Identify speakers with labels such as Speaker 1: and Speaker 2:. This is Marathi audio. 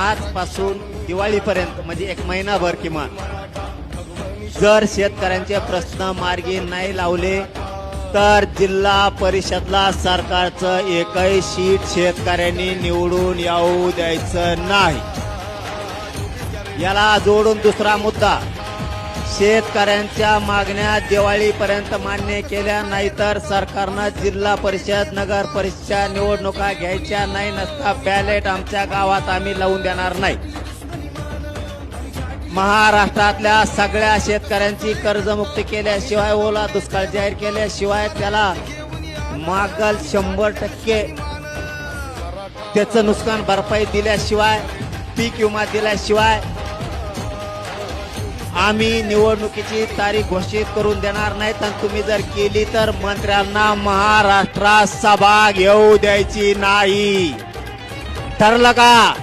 Speaker 1: आजपासून दिवाळीपर्यंत म्हणजे एक महिनाभर किमान जर शेतकऱ्यांचे प्रश्न मार्गी नाही लावले तर जिल्हा परिषदला सरकारचं एकही शीट शेतकऱ्यांनी निवडून येऊ द्यायचं नाही। याला जोडून दुसरा मुद्दा, शेतकऱ्यांच्या मागण्या दिवाळीपर्यंत मान्य केल्या नाही तर सरकारनं जिल्हा परिषद नगर परिषदच्या निवडणुका घ्यायच्या नाही, नसता बॅलेट आमच्या गावात आम्ही लावून देणार नाही। महाराष्ट्रातल्या सगळ्या शेतकऱ्यांची कर्जमुक्ती केल्याशिवाय, ओला दुष्काळ जाहीर केल्याशिवाय, त्याला मागल 100% त्याचं नुकसान भरपाई दिल्याशिवाय, पीक विमा दिल्याशिवाय आम्ही निवडणुकीची तारीख घोषित करून देणार नाहीत। आणि तुम्ही जर केली तर मंत्र्यांना महाराष्ट्रात सभा घेऊ द्यायची नाही। ठरलं का?